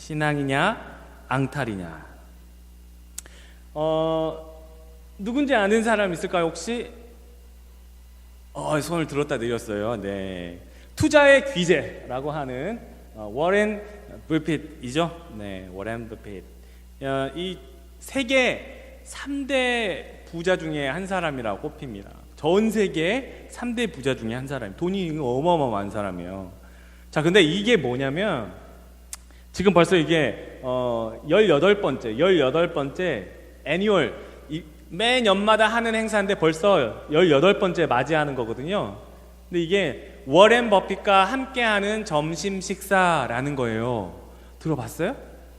신앙이냐 앙탈이냐. 누군지 아는 사람 있을까요 혹시? 손을 들었다 내렸어요. 네, 투자의 귀재라고 하는 워렌 버핏이죠. 네, 워렌 버핏. 이 세계 3대 부자 중에 한 사람이라고 꼽힙니다. 전 세계 3대 부자 중에 한 사람. 돈이 어마어마한 사람이에요. 자, 근데 이게 뭐냐면 지금 벌써 이게 18번째 애니얼, 매 년마다 하는 행사인데 벌써 18번째 맞이하는 거거든요. 근데 이게 워렌 버핏과 함께하는 점심 식사라는 거예요. 들어봤어요?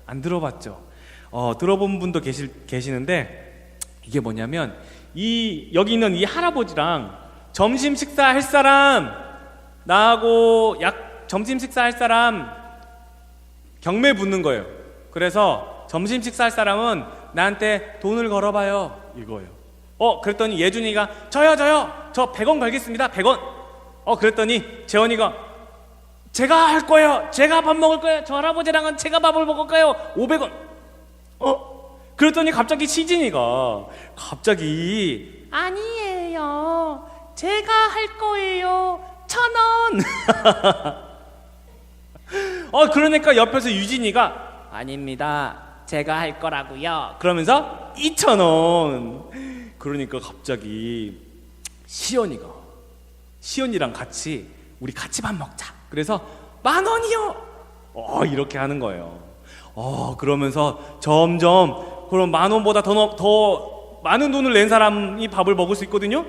안 들어봤죠? 들어본 분도 계시는데 이게 뭐냐면 여기 있는 이 할아버지랑 점심 식사할 사람, 나하고 점심 식사할 사람 경매 붙는 거예요. 그래서 점심 식사할 사람은 나한테 돈을 걸어봐요, 이거예요. 그랬더니 예준이가 저요 저 100원 걸겠습니다. 100원. 그랬더니 재원이가 제가 할 거예요. 제가 밥 먹을 거예요. 저 할아버지랑은 제가 밥을 먹을 거예요. 500원. 그랬더니 갑자기 시진이가 아니에요, 제가 할 거예요. 1,000원. 그러니까 옆에서 유진이가 아닙니다, 제가 할 거라고요. 그러면서 2,000원. 그러니까 갑자기 시연이랑 같이 우리 같이 밥 먹자. 그래서 10,000원이요. 이렇게 하는 거예요. 그러면서 점점 그럼 10,000원보다 더 많은 돈을 낸 사람이 밥을 먹을 수 있거든요.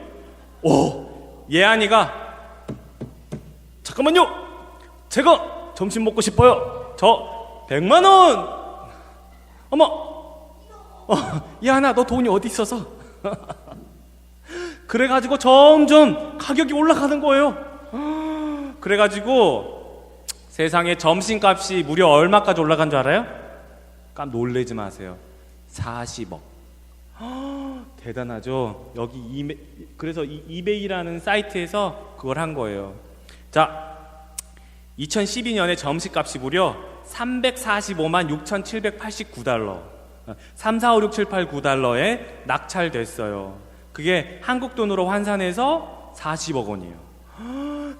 예안이가 잠깐만요, 제가 점심 먹고 싶어요. 저 100,000원. 어머, 예안아, 너 돈이 어디 있어서? 그래가지고 점점 가격이 올라가는 거예요. 그래가지고 세상에 점심값이 무려 얼마까지 올라간 줄 알아요? 깜 놀래지 마세요. 40억. 대단하죠. 그래서 이베이라는 사이트에서 그걸 한 거예요. 자, 2012년에 점심값이 무려 345만 6,789달러, 3, 4, 5, 6, 7, 8, 9달러에 낙찰됐어요. 그게 한국 돈으로 환산해서 40억 원이에요.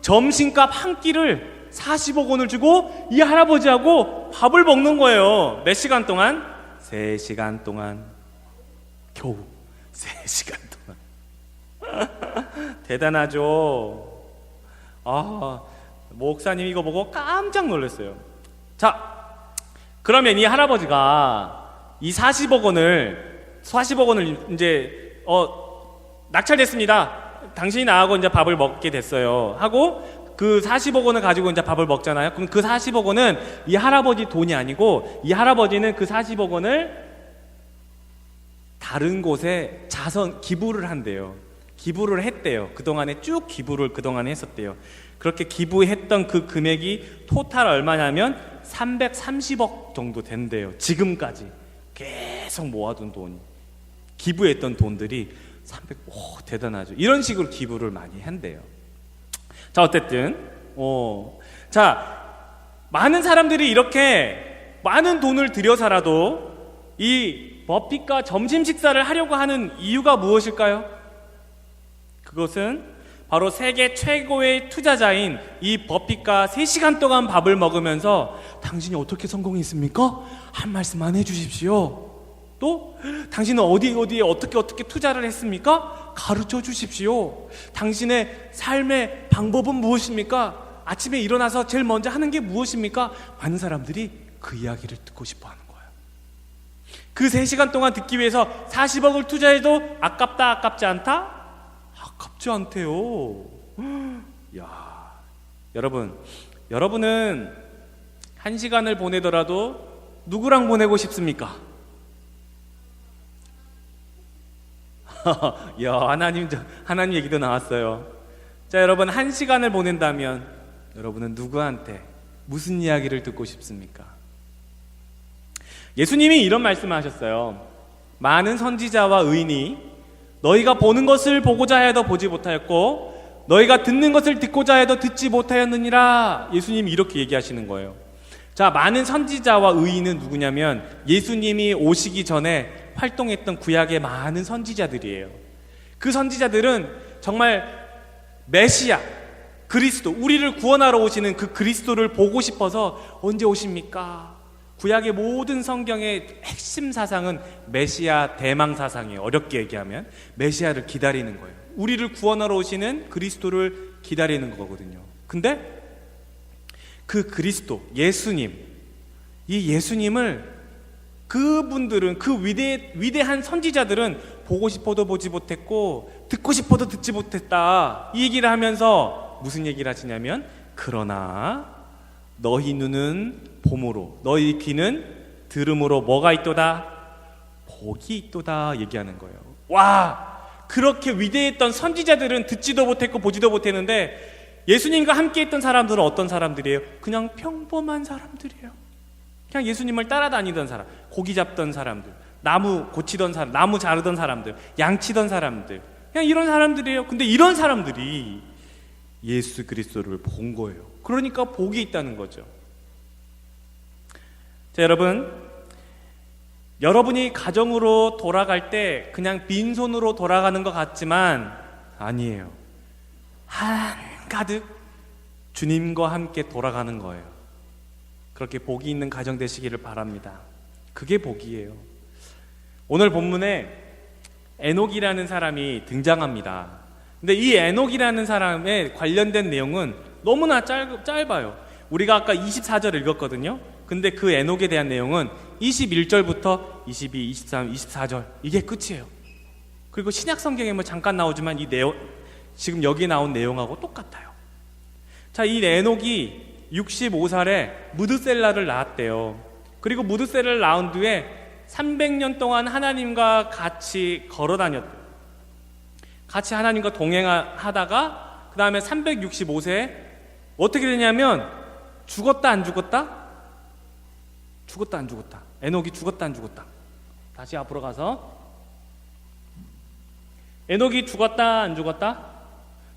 점심값 한 끼를 40억 원을 주고 이 할아버지하고 밥을 먹는 거예요. 몇 시간 동안? 3시간 동안. 겨우 3시간 동안. 대단하죠. 목사님 이거 보고 깜짝 놀랐어요. 자, 그러면 이 할아버지가 이 40억 원을 이제 낙찰됐습니다. 당신이 나하고 이제 밥을 먹게 됐어요. 하고 그 40억 원을 가지고 이제 밥을 먹잖아요. 그럼 그 40억 원은 이 할아버지 돈이 아니고 이 할아버지는 그 40억 원을 다른 곳에 기부를 한대요. 기부를 했대요. 그동안에 쭉 기부를 그동안에 했었대요. 그렇게 기부했던 그 금액이 토탈 얼마냐면 330억 정도 된대요. 지금까지 계속 모아둔 돈이, 기부했던 돈들이 대단하죠. 이런 식으로 기부를 많이 한대요. 자, 어쨌든 많은 사람들이 이렇게 많은 돈을 들여서라도 이 버핏과 점심 식사를 하려고 하는 이유가 무엇일까요? 그것은 바로 세계 최고의 투자자인 이 버핏과 3시간 동안 밥을 먹으면서 당신이 어떻게 성공했습니까? 한 말씀만 해주십시오. 또 당신은 어디에 어떻게 투자를 했습니까? 가르쳐 주십시오. 당신의 삶의 방법은 무엇입니까? 아침에 일어나서 제일 먼저 하는 게 무엇입니까? 많은 사람들이 그 이야기를 듣고 싶어 하는 거예요. 그 3시간 동안 듣기 위해서 40억을 투자해도 아깝다, 아깝지 않다? 아깝지 않대요. 야, 여러분은 1시간을 보내더라도 누구랑 보내고 싶습니까? 하나님 얘기도 나왔어요. 자, 여러분 1시간을 보낸다면 여러분은 누구한테 무슨 이야기를 듣고 싶습니까? 예수님이 이런 말씀을 하셨어요. 많은 선지자와 의인이 너희가 보는 것을 보고자 해도 보지 못하였고 너희가 듣는 것을 듣고자 해도 듣지 못하였느니라. 예수님이 이렇게 얘기하시는 거예요. 자, 많은 선지자와 의인은 누구냐면 예수님이 오시기 전에 활동했던 구약의 많은 선지자들이에요. 그 선지자들은 정말 메시아, 그리스도, 우리를 구원하러 오시는 그 그리스도를 보고 싶어서 언제 오십니까? 구약의 모든 성경의 핵심 사상은 메시아 대망 사상이에요. 어렵게 얘기하면 메시아를 기다리는 거예요. 우리를 구원하러 오시는 그리스도를 기다리는 거거든요. 근데 그 그리스도, 예수님, 이 예수님을 그분들은, 그 위대한 선지자들은 보고 싶어도 보지 못했고 듣고 싶어도 듣지 못했다, 이 얘기를 하면서 무슨 얘기를 하시냐면, 그러나 너희 눈은 봄으로, 너희 귀는 들음으로 뭐가 있도다? 복이 있도다 얘기하는 거예요. 와, 그렇게 위대했던 선지자들은 듣지도 못했고 보지도 못했는데 예수님과 함께 했던 사람들은 어떤 사람들이에요? 그냥 평범한 사람들이에요. 그냥 예수님을 따라다니던 사람, 고기 잡던 사람들, 나무 고치던 사람, 나무 자르던 사람들, 양 치던 사람들, 그냥 이런 사람들이에요. 근데 이런 사람들이 예수 그리스도를 본 거예요. 그러니까 복이 있다는 거죠. 자, 여러분이 가정으로 돌아갈 때 그냥 빈손으로 돌아가는 것 같지만 아니에요. 한가득 주님과 함께 돌아가는 거예요. 그렇게 복이 있는 가정 되시기를 바랍니다. 그게 복이에요. 오늘 본문에 에녹이라는 사람이 등장합니다. 근데 이 에녹이라는 사람에 관련된 내용은 너무나 짧아요. 우리가 아까 24절 읽었거든요. 근데 그 에녹에 대한 내용은 21절부터 22, 23, 24절 이게 끝이에요. 그리고 신약 성경에 뭐 잠깐 나오지만 이 내용, 지금 여기 나온 내용하고 똑같아요. 자, 이 에녹이 65살에 무드셀라를 낳았대요. 그리고 무드셀라를 낳은 뒤에 300년 동안 하나님과 같이 걸어 다녔대요. 같이 하나님과 동행하다가 그 다음에 365세에 어떻게 되냐면 죽었다 안 죽었다? 죽었다 안 죽었다. 에녹이 죽었다 안 죽었다. 다시 앞으로 가서 에녹이 죽었다 안 죽었다?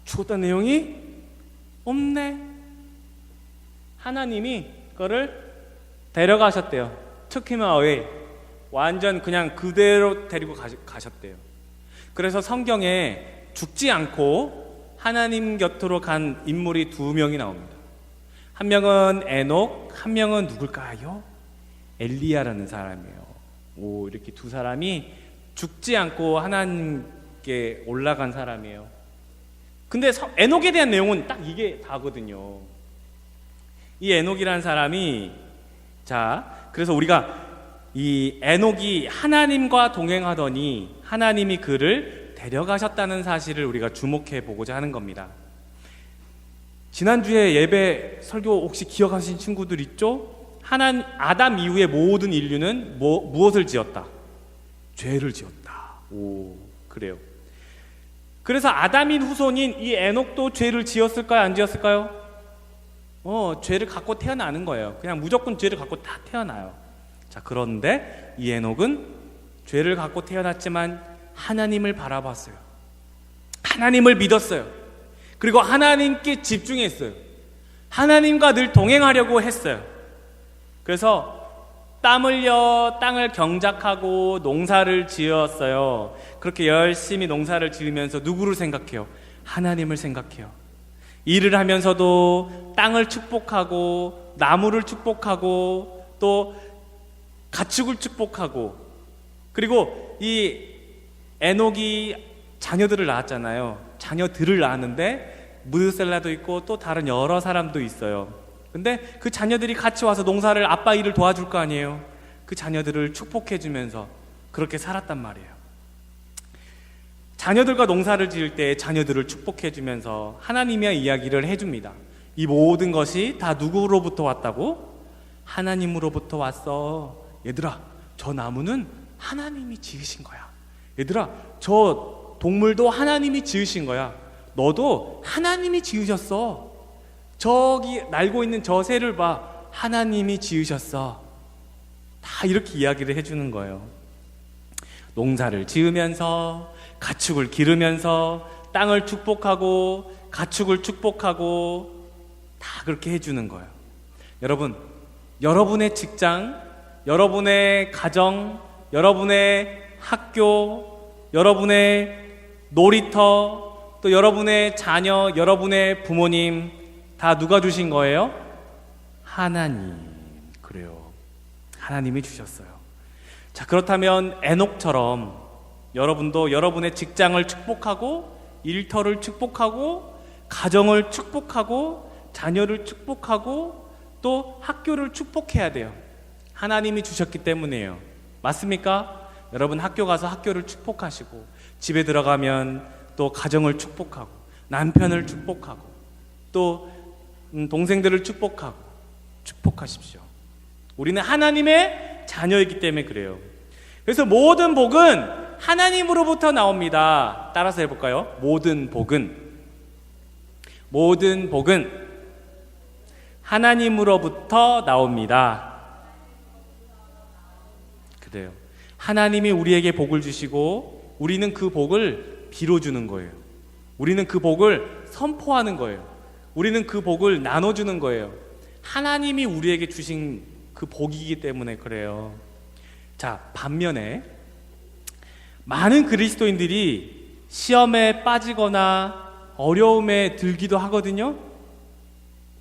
죽었다는 내용이 없네. 하나님이 그거를 데려가셨대요. Took him away. 완전 그냥 그대로 데리고 가셨대요. 그래서 성경에 죽지 않고 하나님 곁으로 간 인물이 두 명이 나옵니다. 한 명은 에녹, 한 명은 누굴까요? 엘리야라는 사람이에요. 오, 이렇게 두 사람이 죽지 않고 하나님께 올라간 사람이에요. 근데 에녹에 대한 내용은 딱 이게 다거든요. 이 에녹이라는 사람이, 자, 그래서 우리가 이 에녹이 하나님과 동행하더니 하나님이 그를 데려가셨다는 사실을 우리가 주목해 보고자 하는 겁니다. 지난주에 예배 설교 혹시 기억하신 친구들 있죠? 아담 이후의 모든 인류는 무엇을 지었다? 죄를 지었다. 오, 그래요. 그래서 아담인 후손인 이 에녹도 죄를 지었을까요? 안 지었을까요? 죄를 갖고 태어나는 거예요. 그냥 무조건 죄를 갖고 다 태어나요. 자, 그런데 이 에녹은 죄를 갖고 태어났지만 하나님을 바라봤어요. 하나님을 믿었어요. 그리고 하나님께 집중했어요. 하나님과 늘 동행하려고 했어요. 그래서 땀 흘려 땅을 경작하고 농사를 지었어요. 그렇게 열심히 농사를 지으면서 누구를 생각해요? 하나님을 생각해요. 일을 하면서도 땅을 축복하고 나무를 축복하고 또 가축을 축복하고, 그리고 이 에녹이 자녀들을 낳았잖아요. 자녀들을 낳았는데 무드셀라도 있고 또 다른 여러 사람도 있어요. 근데 그 자녀들이 같이 와서 농사를, 아빠 일을 도와줄 거 아니에요. 그 자녀들을 축복해주면서 그렇게 살았단 말이에요. 자녀들과 농사를 지을 때 자녀들을 축복해주면서 하나님의 이야기를 해줍니다. 이 모든 것이 다 누구로부터 왔다고? 하나님으로부터 왔어. 얘들아, 저 나무는 하나님이 지으신 거야. 얘들아, 저 동물도 하나님이 지으신 거야. 너도 하나님이 지으셨어. 저기 날고 있는 저 새를 봐. 하나님이 지으셨어. 다 이렇게 이야기를 해주는 거예요. 농사를 지으면서, 가축을 기르면서, 땅을 축복하고 가축을 축복하고 다 그렇게 해주는 거예요. 여러분, 여러분의 직장, 여러분의 가정, 여러분의 학교, 여러분의 놀이터, 또 여러분의 자녀, 여러분의 부모님 다 누가 주신 거예요? 하나님. 그래요. 하나님이 주셨어요. 자, 그렇다면 에녹처럼 여러분도 여러분의 직장을 축복하고 일터를 축복하고 가정을 축복하고 자녀를 축복하고 또 학교를 축복해야 돼요. 하나님이 주셨기 때문이에요. 맞습니까? 여러분 학교 가서 학교를 축복하시고 집에 들어가면 또 가정을 축복하고 남편을 축복하고 또 동생들을 축복하고 축복하십시오. 우리는 하나님의 자녀이기 때문에 그래요. 그래서 모든 복은 하나님으로부터 나옵니다. 따라서 해볼까요? 모든 복은 하나님으로부터 나옵니다. 그래요. 하나님이 우리에게 복을 주시고 우리는 그 복을 빌어주는 거예요. 우리는 그 복을 선포하는 거예요. 우리는 그 복을 나눠주는 거예요. 하나님이 우리에게 주신 그 복이기 때문에 그래요. 자, 반면에 많은 그리스도인들이 시험에 빠지거나 어려움에 들기도 하거든요.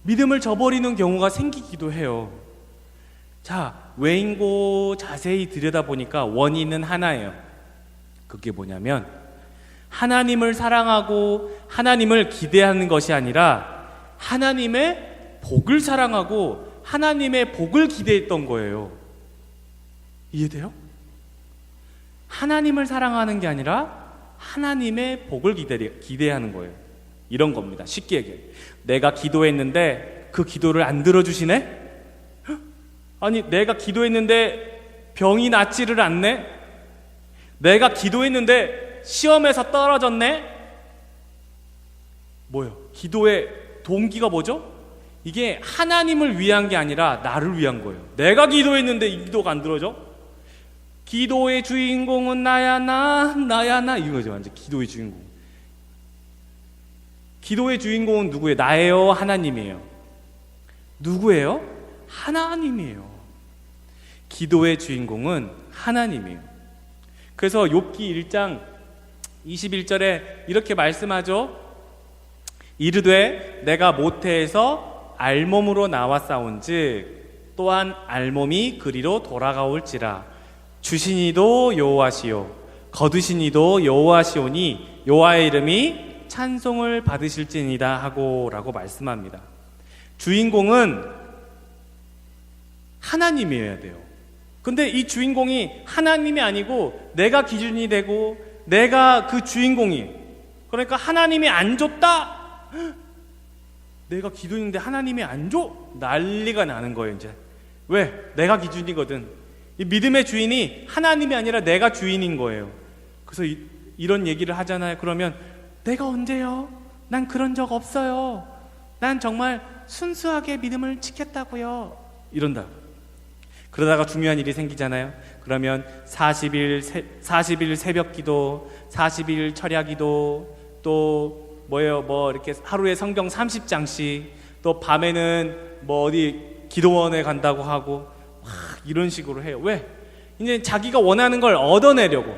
믿음을 저버리는 경우가 생기기도 해요. 자, 왜인고 자세히 들여다보니까 원인은 하나예요. 그게 뭐냐면 하나님을 사랑하고 하나님을 기대하는 것이 아니라 하나님의 복을 사랑하고 하나님의 복을 기대했던 거예요. 이해돼요? 하나님을 사랑하는 게 아니라 하나님의 복을 기대하는 거예요. 이런 겁니다. 쉽게 얘기해. 내가 기도했는데 그 기도를 안 들어주시네? 아니, 내가 기도했는데 병이 낫지를 않네? 내가 기도했는데 시험에서 떨어졌네? 뭐요? 기도의 동기가 뭐죠? 이게 하나님을 위한 게 아니라 나를 위한 거예요. 내가 기도했는데 이 기도가 안 들어져? 기도의 주인공은 나야 나 이거죠. 완전 기도의 주인공. 기도의 주인공은 누구예요? 나예요? 하나님이에요? 누구예요? 하나님이에요. 기도의 주인공은 하나님이에요. 그래서 욥기 1장 21절에 이렇게 말씀하죠. 이르되 내가 모태에서 알몸으로 나왔사온즉 또한 알몸이 그리로 돌아가올지라 주시니도 여호와시요 거두시니도 여호와시오니 여호와의 이름이 찬송을 받으실지니이다 하고 라고 말씀합니다. 주인공은 하나님이어야 돼요. 근데 이 주인공이 하나님이 아니고 내가 기준이 되고 내가 그 주인공이, 그러니까 하나님이 안 줬다? 내가 기준인데 하나님이 안 줘? 난리가 나는 거예요. 이제 왜? 내가 기준이거든. 이 믿음의 주인이 하나님이 아니라 내가 주인인 거예요. 그래서 이런 얘기를 하잖아요. 그러면 내가 언제요? 난 그런 적 없어요. 난 정말 순수하게 믿음을 지켰다고요. 이런다. 그러다가 중요한 일이 생기잖아요. 그러면 40일 새벽 기도, 40일 철야 기도, 또 이렇게 하루에 성경 30장씩, 또 밤에는 어디 기도원에 간다고 하고 막 이런 식으로 해요. 왜? 이제 자기가 원하는 걸 얻어내려고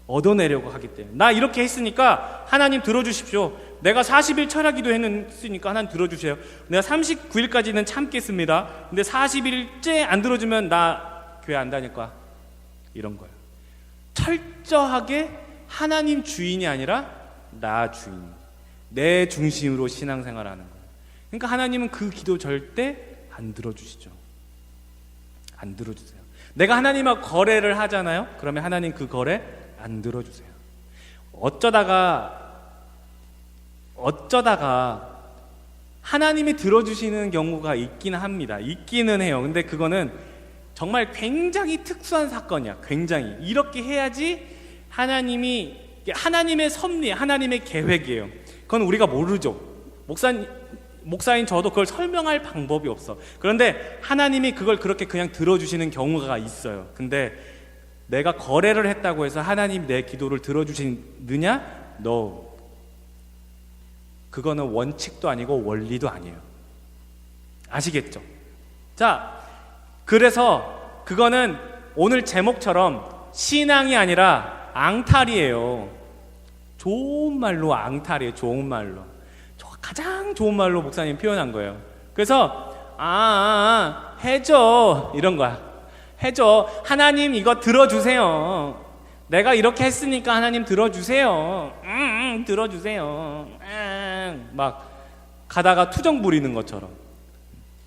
하기 때문에. 나 이렇게 했으니까 하나님 들어주십시오. 내가 40일 철야 기도 했으니까 하나님 들어주세요. 내가 39일까지는 참겠습니다. 근데 40일째 안 들어주면 나 교회 안 다닐까? 이런 거예요. 철저하게 하나님 주인이 아니라 나 주인, 내 중심으로 신앙생활하는 거예요. 그러니까 하나님은 그 기도 절대 안 들어주시죠. 안 들어주세요. 내가 하나님하고 거래를 하잖아요. 그러면 하나님 그 거래 안 들어주세요. 어쩌다가 하나님이 들어주시는 경우가 있긴 합니다. 있기는 해요. 근데 그거는 정말 굉장히 특수한 사건이야. 굉장히. 이렇게 해야지 하나님의 섭리, 하나님의 계획이에요. 그건 우리가 모르죠. 목사인 저도 그걸 설명할 방법이 없어. 그런데 하나님이 그걸 그렇게 그냥 들어주시는 경우가 있어요. 근데 내가 거래를 했다고 해서 하나님이 내 기도를 들어주시느냐? No. 그거는 원칙도 아니고 원리도 아니에요. 아시겠죠? 자, 그래서 그거는 오늘 제목처럼 신앙이 아니라 앙탈이에요. 좋은 말로 앙탈이에요. 좋은 말로. 가장 좋은 말로 목사님 표현한 거예요. 그래서 해줘 이런 거야. 해줘. 하나님 이거 들어주세요. 내가 이렇게 했으니까 하나님 들어주세요. 들어주세요. 막 가다가 투정 부리는 것처럼.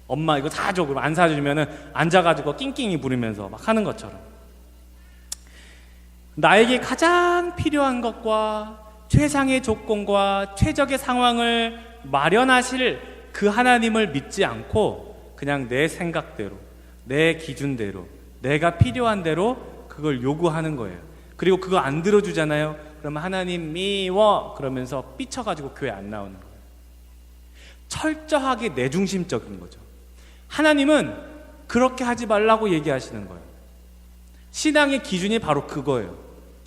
엄마 이거 사줘. 그럼 안 사주면은 앉아가지고 낑낑이 부리면서 막 하는 것처럼. 나에게 가장 필요한 것과 최상의 조건과 최적의 상황을 마련하실 그 하나님을 믿지 않고 그냥 내 생각대로, 내 기준대로, 내가 필요한 대로 그걸 요구하는 거예요. 그리고 그거 안 들어주잖아요. 그러면 하나님 미워 그러면서 삐쳐가지고 교회 안 나오는 거예요. 철저하게 내중심적인 거죠. 하나님은 그렇게 하지 말라고 얘기하시는 거예요. 신앙의 기준이 바로 그거예요.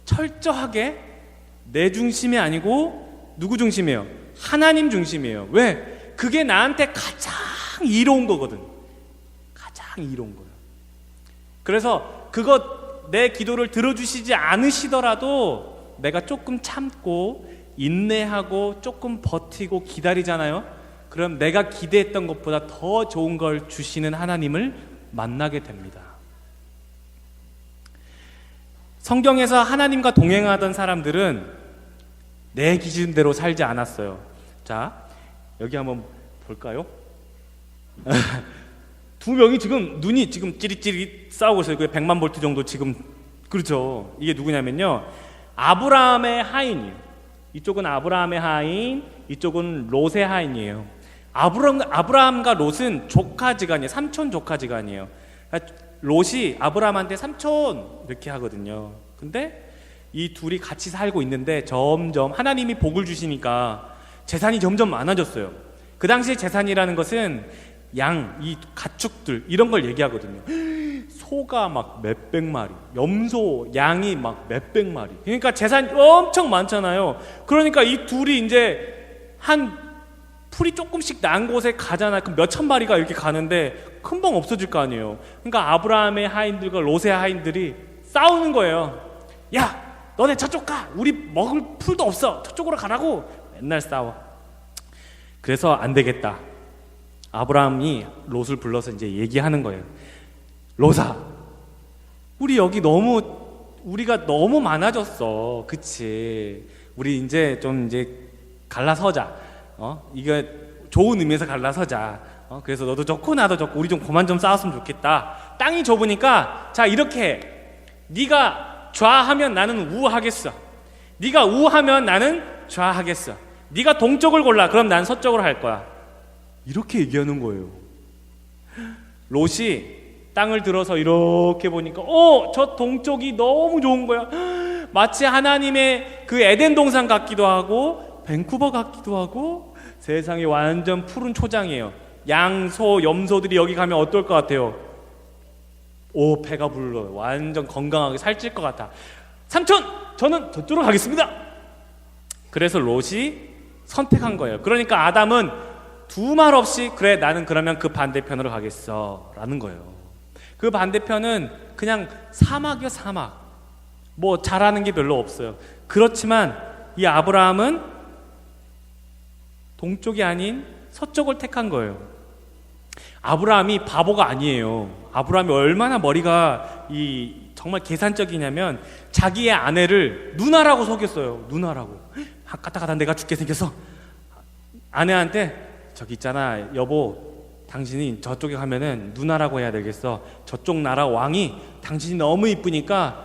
철저하게 내 중심이 아니고 누구 중심이에요? 하나님 중심이에요. 왜? 그게 나한테 가장 이로운 거거든. 가장 이로운 거예요. 그래서 그거 내 기도를 들어주시지 않으시더라도 내가 조금 참고 인내하고 조금 버티고 기다리잖아요. 그럼 내가 기대했던 것보다 더 좋은 걸 주시는 하나님을 만나게 됩니다. 성경에서 하나님과 동행하던 사람들은 내 기준대로 살지 않았어요. 자, 여기 한번 볼까요? 두 명이 지금 눈이 지금 찌릿찌릿 싸우고 있어요. 그게 100만 볼트 정도 지금. 그렇죠. 이게 누구냐면요, 아브라함의 하인이에요. 이쪽은 아브라함의 하인, 이쪽은 롯의 하인이에요. 아브라함과 롯은 조카지간이에요. 삼촌 조카지간이에요. 롯이 아브라함한테 삼촌 이렇게 하거든요. 근데 이 둘이 같이 살고 있는데 점점 하나님이 복을 주시니까 재산이 점점 많아졌어요. 그 당시에 재산이라는 것은 양, 이 가축들 이런 걸 얘기하거든요. 소가 막 몇백 마리, 염소, 양이 막 몇백 마리. 그러니까 재산이 엄청 많잖아요. 그러니까 이 둘이 이제 한 풀이 조금씩 난 곳에 가잖아요. 그럼 몇천 마리가 이렇게 가는데 금방 없어질 거 아니에요. 그러니까 아브라함의 하인들과 롯의 하인들이 싸우는 거예요. 야, 너네 저쪽 가. 우리 먹을 풀도 없어. 저쪽으로 가라고. 맨날 싸워. 그래서 안 되겠다. 아브라함이 롯을 불러서 이제 얘기하는 거예요. 롯아, 우리 여기 우리가 너무 많아졌어. 그치? 우리 이제 좀 갈라서자. 이거 좋은 의미에서 갈라서자. 그래서 너도 좋고 나도 좋고 우리 좀 그만 좀 싸웠으면 좋겠다. 땅이 좁으니까 자 이렇게 해. 네가 좌하면 나는 우하겠어. 네가 우하면 나는 좌하겠어. 네가 동쪽을 골라. 그럼 난 서쪽으로 할 거야. 이렇게 얘기하는 거예요. 롯이 땅을 들어서 이렇게 보니까 저 동쪽이 너무 좋은 거야. 마치 하나님의 그 에덴 동산 같기도 하고 밴쿠버 같기도 하고 세상이 완전 푸른 초장이에요. 양, 소, 염소들이 여기 가면 어떨 것 같아요? 배가 불러요. 완전 건강하게 살찔 것 같아. 삼촌! 저는 저쪽으로 가겠습니다. 그래서 롯이 선택한 거예요. 그러니까 아담은 두 말 없이 그래 나는 그러면 그 반대편으로 가겠어 라는 거예요. 그 반대편은 그냥 사막이요. 사막. 뭐 잘하는 게 별로 없어요. 그렇지만 이 아브라함은 동쪽이 아닌 서쪽을 택한 거예요. 아브라함이 바보가 아니에요. 아브라함이 얼마나 머리가 정말 계산적이냐면 자기의 아내를 누나라고 속였어요. 누나라고. 가다가 내가 죽게 생겨서 아내한테 저기 있잖아 여보, 당신이 저쪽에 가면은 누나라고 해야 되겠어. 저쪽 나라 왕이 당신이 너무 이쁘니까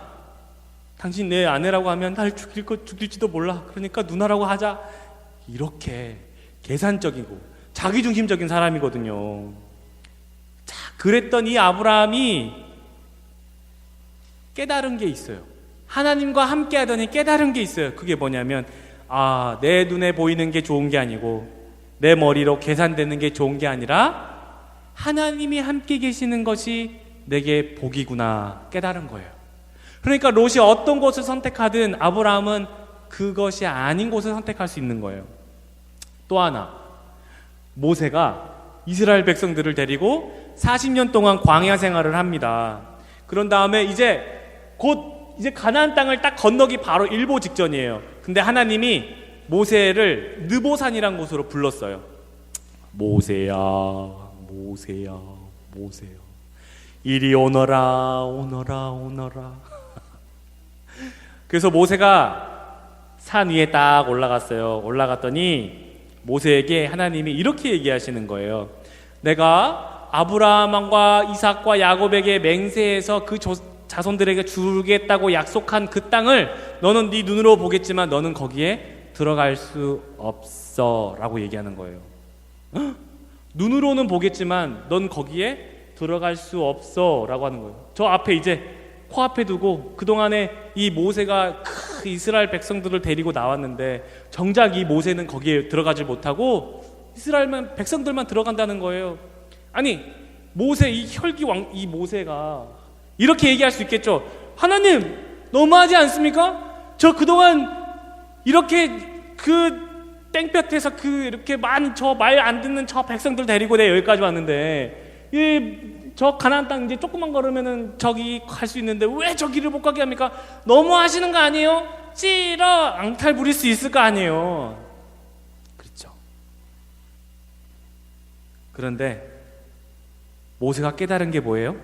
당신 내 아내라고 하면 날 죽일지도 몰라. 그러니까 누나라고 하자. 이렇게 계산적이고 자기중심적인 사람이거든요. 자, 그랬던 이 아브라함이 깨달은 게 있어요. 하나님과 함께 하더니 깨달은 게 있어요. 그게 뭐냐면 내 눈에 보이는 게 좋은 게 아니고 내 머리로 계산되는 게 좋은 게 아니라 하나님이 함께 계시는 것이 내게 복이구나 깨달은 거예요. 그러니까 롯이 어떤 곳을 선택하든 아브라함은 그것이 아닌 곳을 선택할 수 있는 거예요. 또 하나, 모세가 이스라엘 백성들을 데리고 40년 동안 광야 생활을 합니다. 그런 다음에 이제 가나안 땅을 딱 건너기 바로 일보 직전이에요. 근데 하나님이 모세를 느보산이란 곳으로 불렀어요. 모세야, 모세야, 모세야, 이리 오너라, 오너라, 오너라. 그래서 모세가 산 위에 딱 올라갔어요. 올라갔더니 모세에게 하나님이 이렇게 얘기하시는 거예요. 내가 아브라함과 이삭과 야곱에게 맹세해서 그 자손들에게 주겠다고 약속한 그 땅을 너는 네 눈으로 보겠지만 너는 거기에 들어갈 수 없어 라고 얘기하는 거예요. 헉? 눈으로는 보겠지만 넌 거기에 들어갈 수 없어 라고 하는 거예요. 저 앞에 이제 코앞에 두고 그동안에 이 모세가 이스라엘 백성들을 데리고 나왔는데 정작 이 모세는 거기에 들어가지 못하고 이스라엘 백성들만 들어간다는 거예요. 아니 모세 이 혈기왕 이 모세가 이렇게 얘기할 수 있겠죠. 하나님 너무하지 않습니까? 저 그동안 이렇게 그 땡볕에서 이렇게 많은 저 말 안 듣는 저 백성들 데리고 내가 여기까지 왔는데 저 가나안 땅 이제 조금만 걸으면은 저기 갈 수 있는데 왜 저기를 못 가게 합니까? 너무 하시는 거 아니에요? 찌러 앙탈 부릴 수 있을 거 아니에요. 그렇죠. 그런데 모세가 깨달은 게 뭐예요?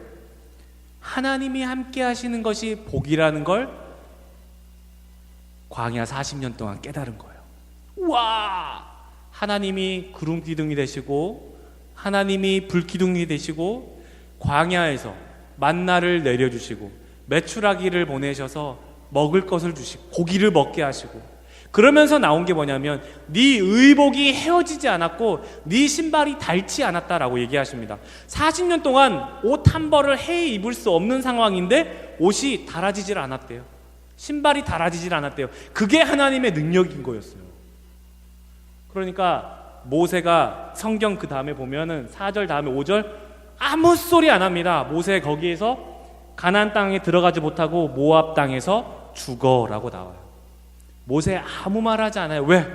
하나님이 함께 하시는 것이 복이라는 걸 광야 40년 동안 깨달은 거예요. 우와! 하나님이 구름 기둥이 되시고 하나님이 불 기둥이 되시고 광야에서 만나를 내려주시고 메추라기를 보내셔서 먹을 것을 주시고 고기를 먹게 하시고 그러면서 나온 게 뭐냐면 네 의복이 헤어지지 않았고 네 신발이 닳지 않았다라고 얘기하십니다. 40년 동안 옷 한 벌을 해 입을 수 없는 상황인데 옷이 닳아지질 않았대요. 신발이 닳아지질 않았대요. 그게 하나님의 능력인 거였어요. 그러니까 모세가 성경 그 다음에 보면은 4절 다음에 5절 아무 소리 안 합니다. 모세 거기에서 가나안 땅에 들어가지 못하고 모압 땅에서 죽어라고 나와요. 모세 아무 말 하지 않아요. 왜?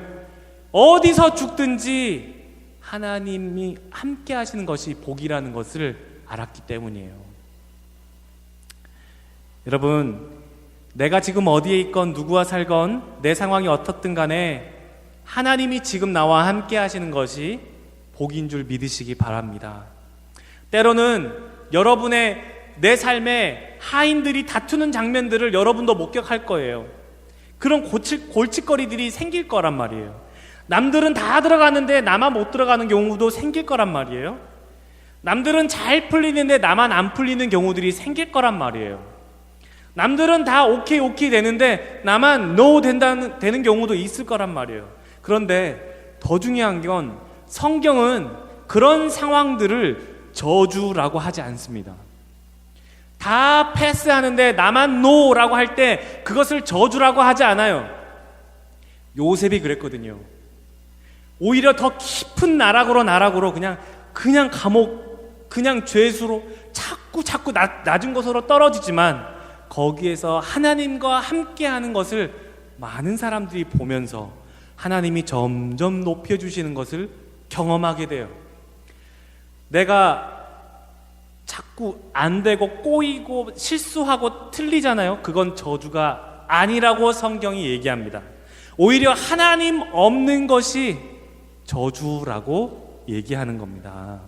어디서 죽든지 하나님이 함께 하시는 것이 복이라는 것을 알았기 때문이에요. 여러분, 내가 지금 어디에 있건 누구와 살건 내 상황이 어떻든 간에 하나님이 지금 나와 함께 하시는 것이 복인 줄 믿으시기 바랍니다. 때로는 여러분의 내 삶에 하인들이 다투는 장면들을 여러분도 목격할 거예요. 그런 골칫거리들이 생길 거란 말이에요. 남들은 다 들어가는데 나만 못 들어가는 경우도 생길 거란 말이에요. 남들은 잘 풀리는데 나만 안 풀리는 경우들이 생길 거란 말이에요. 남들은 다 오케이 되는데 나만 노 되는 경우도 있을 거란 말이에요. 그런데 더 중요한 건 성경은 그런 상황들을 저주라고 하지 않습니다. 다 패스하는데 나만 노라고 할 때 그것을 저주라고 하지 않아요. 요셉이 그랬거든요. 오히려 더 깊은 나락으로 그냥 감옥, 그냥 죄수로 자꾸 낮은 곳으로 떨어지지만 거기에서 하나님과 함께하는 것을 많은 사람들이 보면서 하나님이 점점 높여주시는 것을 경험하게 돼요. 내가 자꾸 안 되고 꼬이고 실수하고 틀리잖아요. 그건 저주가 아니라고 성경이 얘기합니다. 오히려 하나님 없는 것이 저주라고 얘기하는 겁니다.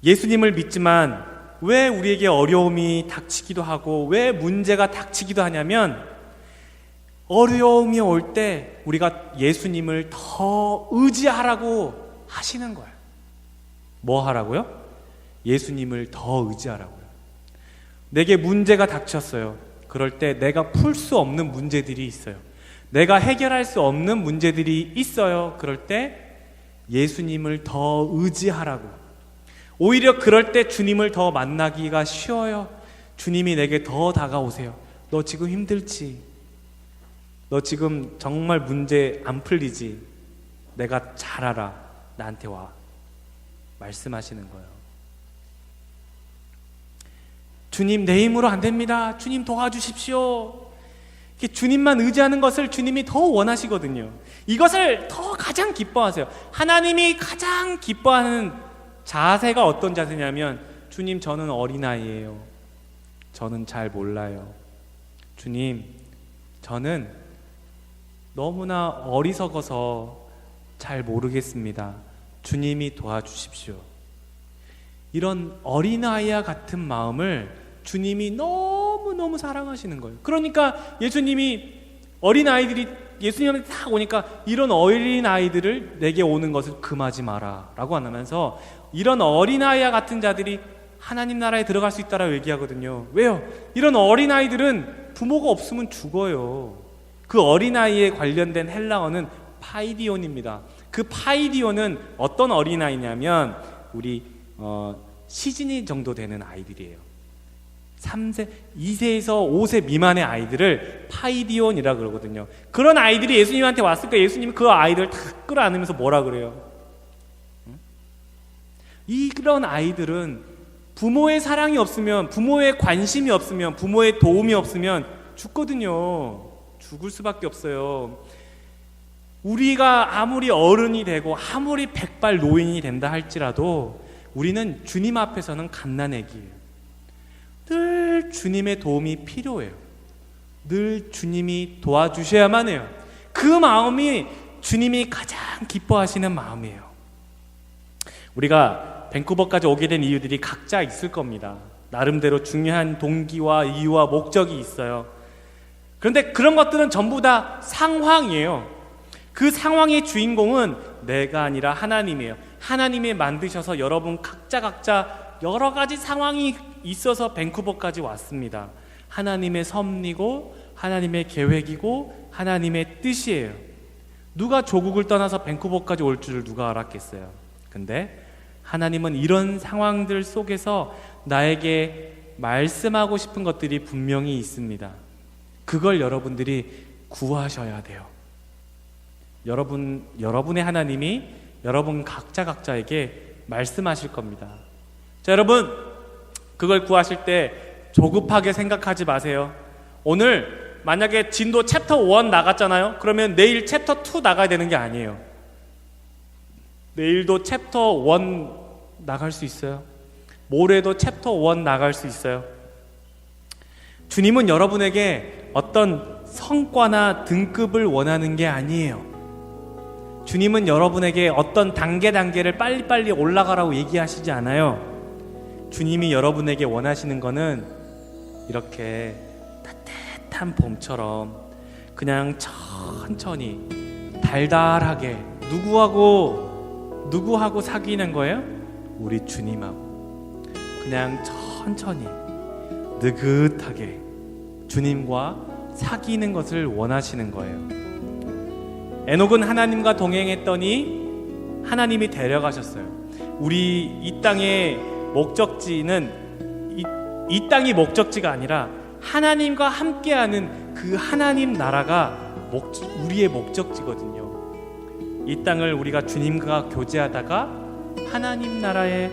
예수님을 믿지만 왜 우리에게 어려움이 닥치기도 하고 왜 문제가 닥치기도 하냐면 어려움이 올 때 우리가 예수님을 더 의지하라고 하시는 거예요. 뭐 하라고요? 예수님을 더 의지하라고요. 내게 문제가 닥쳤어요. 그럴 때 내가 풀 수 없는 문제들이 있어요. 내가 해결할 수 없는 문제들이 있어요. 그럴 때 예수님을 더 의지하라고. 오히려 그럴 때 주님을 더 만나기가 쉬워요. 주님이 내게 더 다가오세요. 너 지금 힘들지? 너 지금 정말 문제 안 풀리지? 내가 잘 알아. 나한테 와. 말씀하시는 거예요. 주님, 내 힘으로 안 됩니다. 주님 도와주십시오. 이렇게 주님만 의지하는 것을 주님이 더 원하시거든요. 이것을 더 가장 기뻐하세요. 하나님이 가장 기뻐하는 자세가 어떤 자세냐면, 주님, 저는 어린아이예요. 저는 잘 몰라요. 주님, 저는 너무나 어리석어서 잘 모르겠습니다. 주님이 도와주십시오. 이런 어린아이와 같은 마음을 주님이 너무너무 사랑하시는 거예요. 그러니까 예수님이 어린아이들이 예수님한테 딱 오니까 이런 어린아이들을 내게 오는 것을 금하지 마라 라고 안 하면서, 이런 어린아이와 같은 자들이 하나님 나라에 들어갈 수 있다라고 얘기하거든요. 왜요? 이런 어린아이들은 부모가 없으면 죽어요. 그 어린아이에 관련된 헬라어는 파이디온입니다. 그 파이디온은 어떤 어린아이냐면 우리 시즈니 정도 되는 아이들이에요. 3세, 2세에서 5세 미만의 아이들을 파이디온이라 그러거든요. 그런 아이들이 예수님한테 왔을 때 예수님이 그 아이들을 다 끌어안으면서 뭐라 그래요? 이런 아이들은 부모의 사랑이 없으면, 부모의 관심이 없으면, 부모의 도움이 없으면 죽거든요. 죽을 수밖에 없어요. 우리가 아무리 어른이 되고 아무리 백발 노인이 된다 할지라도 우리는 주님 앞에서는 갓난아기예요. 늘 주님의 도움이 필요해요. 늘 주님이 도와주셔야만 해요. 그 마음이 주님이 가장 기뻐하시는 마음이에요. 우리가 밴쿠버까지 오게 된 이유들이 각자 있을 겁니다. 나름대로 중요한 동기와 이유와 목적이 있어요. 그런데 그런 것들은 전부 다 상황이에요. 그 상황의 주인공은 내가 아니라 하나님이에요. 하나님이 만드셔서 여러분 각자 여러 가지 상황이 있어서 밴쿠버까지 왔습니다. 하나님의 섭리고 하나님의 계획이고 하나님의 뜻이에요. 누가 조국을 떠나서 밴쿠버까지 올 줄을 누가 알았겠어요. 근데 하나님은 이런 상황들 속에서 나에게 말씀하고 싶은 것들이 분명히 있습니다. 그걸 여러분들이 구하셔야 돼요. 여러분의 하나님이 여러분 각자에게 말씀하실 겁니다. 자, 여러분, 그걸 구하실 때 조급하게 생각하지 마세요. 오늘 만약에 진도 챕터 1 나갔잖아요. 그러면 내일 챕터 2 나가야 되는 게 아니에요. 내일도 챕터 1 나갈 수 있어요. 모레도 챕터 1 나갈 수 있어요. 주님은 여러분에게 어떤 성과나 등급을 원하는 게 아니에요. 주님은 여러분에게 어떤 단계를 빨리빨리 올라가라고 얘기하시지 않아요. 주님이 여러분에게 원하시는 거는 이렇게 따뜻한 봄처럼 그냥 천천히 달달하게 누구하고 사귀는 거예요? 우리 주님하고 그냥 천천히 느긋하게 주님과 사귀는 것을 원하시는 거예요. 에녹은 하나님과 동행했더니 하나님이 데려가셨어요. 우리 이 땅의 목적지는 이 땅이 목적지가 아니라 하나님과 함께하는 그 하나님 나라가 우리의 목적지거든요. 이 땅을 우리가 주님과 교제하다가 하나님 나라에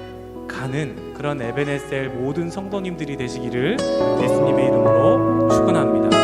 가는 그런 에베네셀 모든 성도님들이 되시기를 예수님의 이름으로 축원합니다.